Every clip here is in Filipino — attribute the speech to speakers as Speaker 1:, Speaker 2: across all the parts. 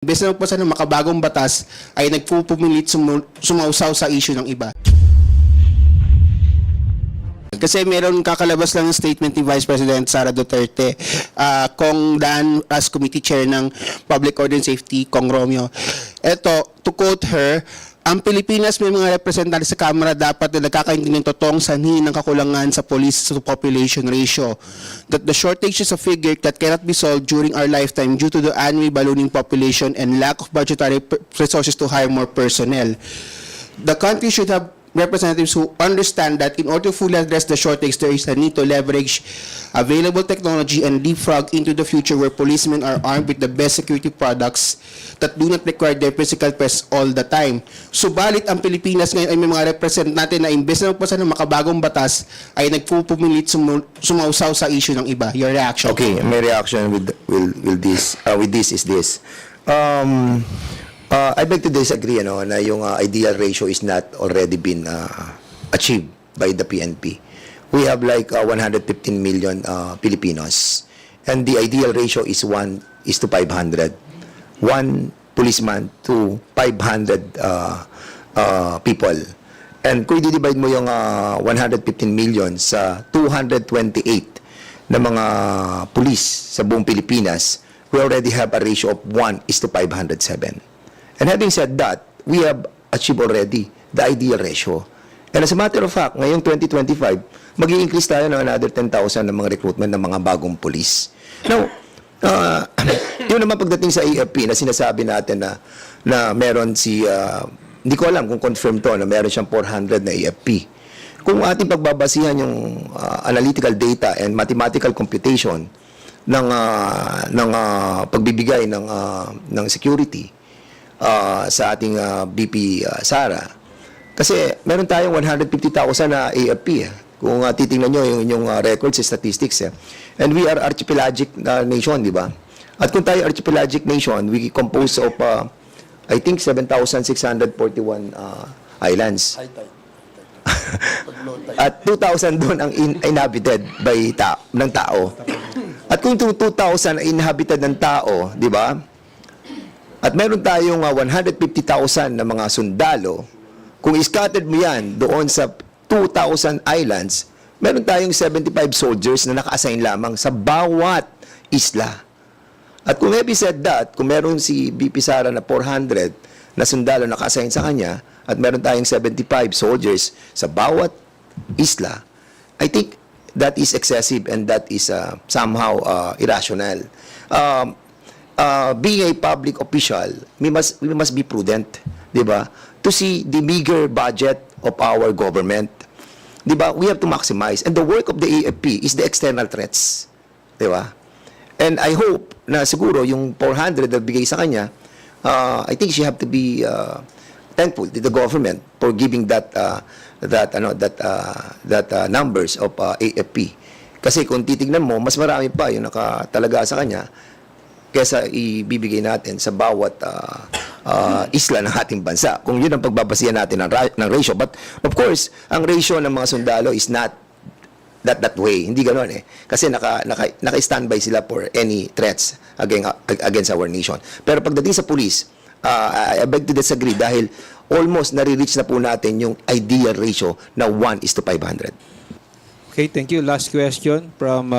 Speaker 1: Imbes na magpasa ng makabagong batas, ay nagpupumilit sumausaw sa issue ng iba. Kasi meron kakalabas lang ng statement ni Vice President Sara Duterte, Kong Dan as Committee Chair ng Public Order and Safety, Kong Romeo. Ito, to quote her, ang Pilipinas may mga representante sa Kamara dapat na nagkakaintindihan totoong sanhi ng kakulangan sa police to population ratio. That the shortage is a figure that cannot be solved during our lifetime due to the annually ballooning population and lack of budgetary resources to hire more personnel. The country should have representatives who understand that in order to fully address the shortage, there is a need to leverage available technology and leapfrog into the future where policemen are armed with the best security products that do not require their physical presence all the time. Subalit, ang Pilipinas ngayon ay may mga representante na imbes na magpasa ng makabagong batas, ay nagpupumilit sumausaw sa issue ng iba. Your reaction?
Speaker 2: Okay, my reaction with this is this. I beg to disagree, na yung ideal ratio is not already been achieved by the PNP. We have like 115 million Filipinos, and the ideal ratio is 1:500. 1 policeman to 500 people. And kung i-divide mo yung 115 million sa 228 na mga police sa buong Pilipinas, we already have a ratio of 1:507. And having said that, we have achieved already the ideal ratio. And as a matter of fact, ngayong 2025, mag-i-increase tayo ng another 10,000 ng mga recruitment ng mga bagong police. Now, yun naman pagdating sa AFP na sinasabi natin na meron hindi ko alam kung confirm to, na meron siyang 400 na AFP. Kung ating pagbabasihan yung analytical data and mathematical computation ng pagbibigay ng security, sa ating BP Sara. Kasi meron tayong 150,000 na AFP. Kung titingnan nyo yung records, statistics. And we are archipelagic nation, di ba? At kung tayo archipelagic nation, we compose of, I think, 7,641 islands. At 2,000 doon ang inhabited ng tao. At kung 2,000 ay inhabited ng tao, di ba? At meron tayong 150,000 na mga sundalo. Kung scattered mo yan doon sa 2,000 islands, meron tayong 75 soldiers na naka-assign lamang sa bawat isla. At kung having said that, kung meron si BP Sara na 400 na sundalo naka-assign sa kanya, at meron tayong 75 soldiers sa bawat isla, I think that is excessive and that is somehow irrational. Being a public official, we must be prudent, di ba? To see the meager budget of our government, di ba? We have to maximize, and the work of the AFP is the external threats, di ba? And I hope na siguro yung 400 na bigay sa kanya, I think she have to be thankful to the government for giving that numbers of AFP. Kasi kung titignan mo, mas marami pa yung nakatalaga sa kanya kesa ibibigay natin sa bawat isla ng ating bansa. Kung yun ang pagbabasihan natin ng ratio. But, of course, ang ratio ng mga sundalo is not that way. Hindi ganoon eh. Kasi naka-standby sila for any threats against our nation. Pero pagdating sa police, I beg to disagree dahil almost nare-reach na po natin yung ideal ratio na 1:500.
Speaker 3: Okay, thank you. Last question from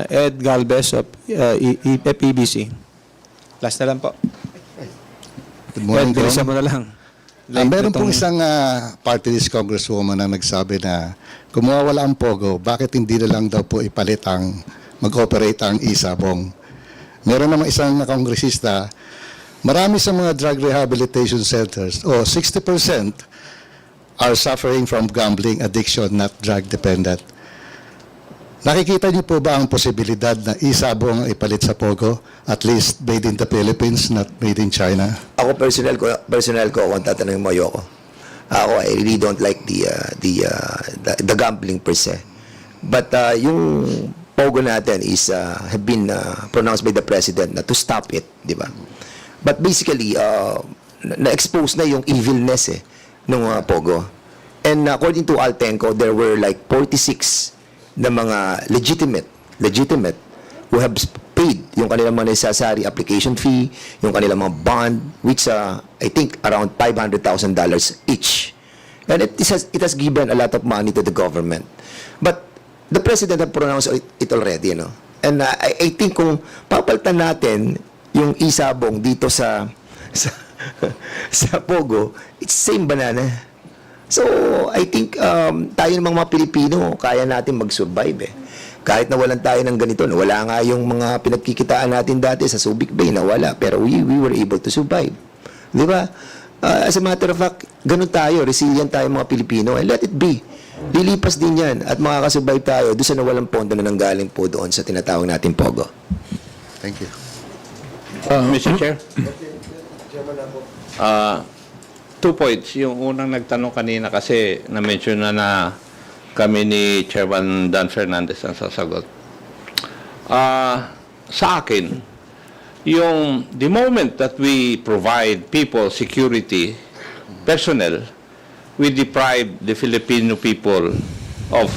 Speaker 3: Ed Galvez of FEBC. Last na lang po.
Speaker 4: Good morning,
Speaker 3: Ed, bilisan mo na lang.
Speaker 4: Meron pong isang party list congresswoman na nagsabi na kung mawawala ang POGO, bakit hindi na lang daw po ipalit mag-operate ang isabong. Meron naman isang kongresista, marami sa mga drug rehabilitation centers, 60% are suffering from gambling addiction, not drug dependent. Nakikita niyo po ba ang posibilidad na isabong ipalit sa POGO, at least made in the Philippines, not made in China?
Speaker 2: Ako personnel ko kung tatanungin mo ayoko. Ako, I really don't like the gambling per se. But yung POGO natin is have been pronounced by the President na to stop it, di ba? But basically, na-expose na yung evilness ng POGO. And according to Altenco, there were like 46 na mga legitimate who have paid yung kanilang mga necessary application fee, yung kanilang mga bond, which I think around $500,000 each. And it has given a lot of money to the government. But the President have pronounced it already, you know. And I think kung papalitan natin yung isabong dito sa Pogo, it's same banana. So, I think tayo namang mga Pilipino, kaya natin mag-survive eh. Kahit nawalan tayo ng ganito, wala nga yung mga pinagkikitaan natin dati sa Subic Bay, nawala. Pero we were able to survive. Di ba? As a matter of fact, ganun tayo, resilient tayo mga Pilipino, and let it be. Lilipas din yan at makakasurvive tayo doon sa nawalang pondo na nanggaling po doon sa tinatawag natin Pogo.
Speaker 4: Thank you.
Speaker 5: Mr. Chair? 2 points. Yung unang nagtanong kanina kasi na-mention na kami ni Chairman Dan Fernandez ang sasagot. Sa akin, the moment that we provide people security, personnel, we deprive the Filipino people of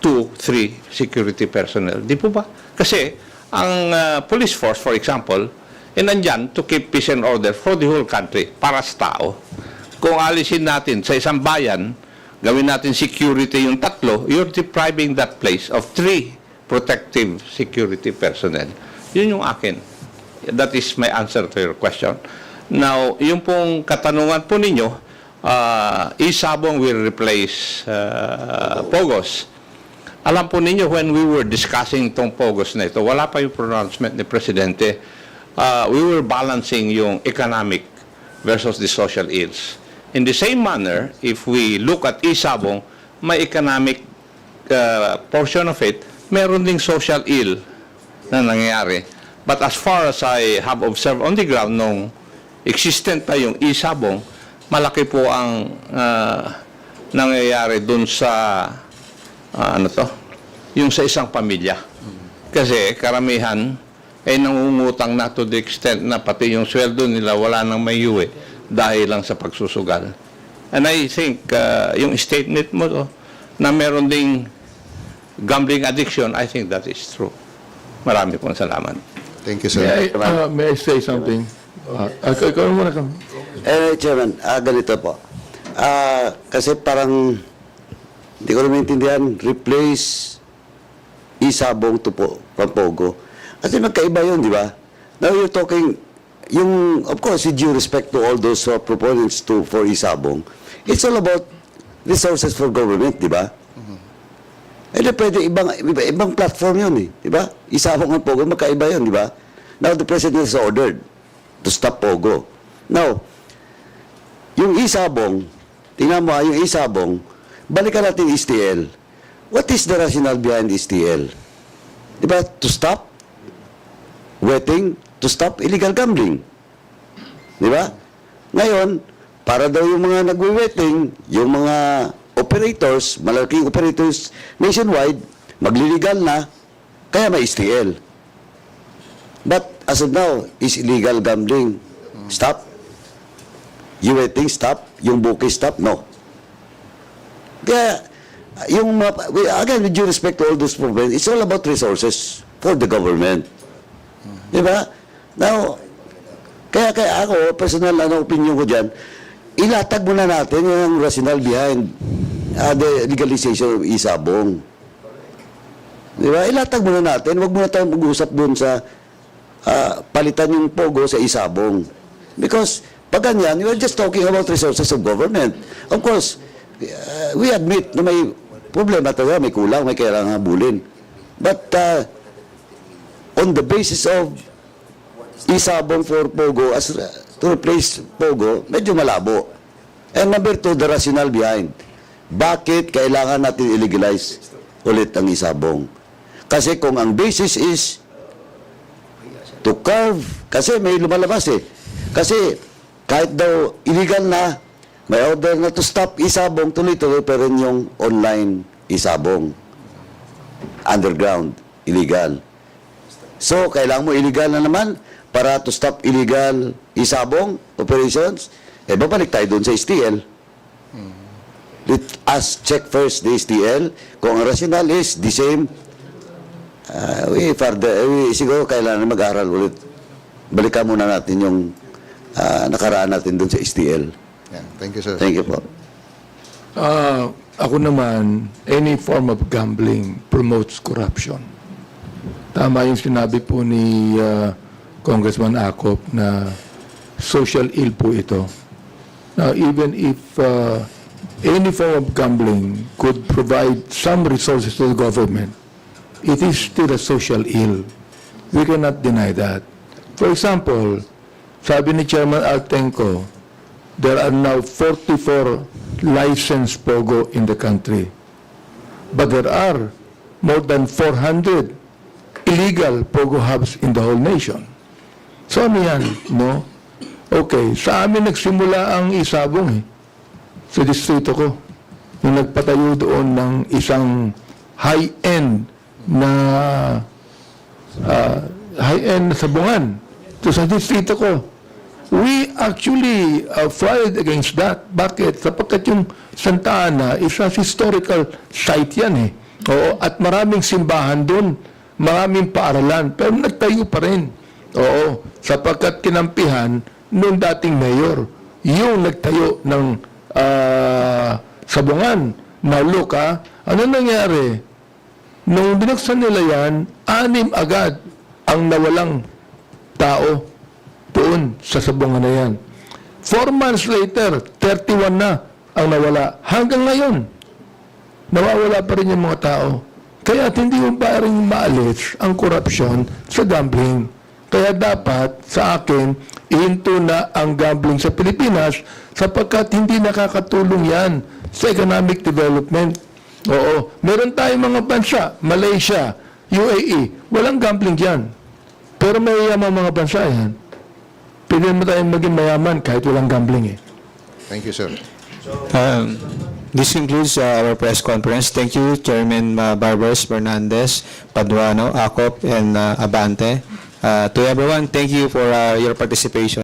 Speaker 5: 2-3 security personnel. Di po ba? Kasi ang police force, for example, nandyan to keep peace and order for the whole country, para sa tao. Kung alisin natin sa isang bayan, gawin natin security yung 3, you're depriving that place of 3 protective security personnel. Yun yung akin. That is my answer to your question. Now, yung pong katanungan po ninyo, isabong will replace Pogos. Alam po ninyo, when we were discussing itong Pogos na ito, wala pa yung pronouncement ni Presidente, we were balancing yung economic versus the social ills. In the same manner, if we look at isabong, may economic portion of it, meron ding social ill na nangyayari. But as far as I have observed on the ground, nung existent pa yung isabong, malaki po ang nangyayari dun sa, yung sa isang pamilya. Kasi karamihan ay nangungutang na to the extent na pati yung sweldo nila wala nang may uwi dahil lang sa pagsusugal. And I think yung statement mo to, na meron ding gambling addiction, I think that is true. Marami pong salamat.
Speaker 4: Thank you, sir.
Speaker 6: May I say something? Ikaw muna ka.
Speaker 7: Chairman, ganito po. Kasi parang, hindi ko na maintindihan, replace isabong to po, Pogo. Kasi magkaiba yun, di ba? Now you're talking, of course, with due respect to all those proponents for isabong, it's all about resources for government, di ba? Eh, pwede ibang platform yun eh, di ba? Isabong ang Pogo, magkaiba yun, di ba? Now, the President has ordered to stop Pogo. Now, yung isabong, tingnan mo yung isabong, balikan natin STL. What is the rationale behind STL? Di ba? To stop wetting, to stop illegal gambling. Di ba? Ngayon, para daw yung mga nagwe-wetting, yung mga operators, malaking operators nationwide, magliligal na, kaya may STL. But as of now, is illegal gambling stop? Yung wetting stop? Yung bookie stop? No. Kaya, again, with due respect to all those problems, it's all about resources for the government. Diba? Now, kaya ako, personal opinion ko dyan, ilatag muna natin yung rationale behind the legalization of isabong. Di ba? Ilatag muna natin. Huwag muna tayong mag-usap doon sa palitan yung Pogo sa isabong. Because pag ganyan, we are just talking about resources of government. Of course, we admit na may problema talaga, may kulang, may kailangan habulin. But on the basis of isabong for Pogo to replace Pogo, medyo malabo. And number 2, the rationale behind. Bakit kailangan natin illegalize ulit ang isabong? Kasi kung ang basis is to curb, kasi may lumalabas eh. Kasi kahit daw illegal na, may order na to stop isabong, tuloy-tuloy pa rin yung online isabong. Underground, illegal. So, kailangan mo illegal na naman para to stop illegal isabong operations. Eh, babalik tayo doon sa STL. Let us check first the STL. Kung ang rationale is the same siguro kailangan mag-aral ulit. Balikan muna natin yung nakaraan natin doon sa STL.
Speaker 4: Yeah, thank you, sir.
Speaker 7: Thank you po.
Speaker 6: Ako naman, any form of gambling promotes corruption. Tama yung sinabi po ni Congressman Acop na social ill po ito. Now, even if any form of gambling could provide some resources to the government, it is still a social ill. We cannot deny that. For example, sabi ni Chairman Altenco, there are now 44 licensed POGO in the country. But there are more than 400 illegal POGO hubs in the whole nation. So ano yan, no? Okay, sa amin nagsimula ang Isabong sa distrito ko. Yung nagpatayo doon ng isang high-end na sabungan. So sa distrito ko, we actually fired against that. Bakit? Sapagkat yung Santa Ana is a historical site yan Oo, at maraming simbahan doon, maraming paaralan, pero nagtayo pa rin. Oo, sapagkat kinampihan noong dating mayor, yung nagtayo ng sabungan. Now look ano nangyari? Nung binuksan nila yan, 6 agad ang nawalang tao doon sa sabungan na yan. 4 months later, 31 na ang nawala. Hanggang ngayon, nawawala pa rin yung mga tao. Kaya hindi mo pa rin maalis ang korupsyon sa gambling. Kaya dapat sa akin, ihinto na ang gambling sa Pilipinas sapagkat hindi nakakatulong yan sa economic development. Oo, meron tayong mga bansa, Malaysia, UAE, walang gambling dyan. Pero may yaman mga bansa yan. Pwede mo tayong maging mayaman kahit walang gambling
Speaker 4: Thank you, sir.
Speaker 3: This concludes our press conference. Thank you, Chairman Barbers, Fernandez, Paduano, Acop, and Abante. To everyone, thank you for your participation.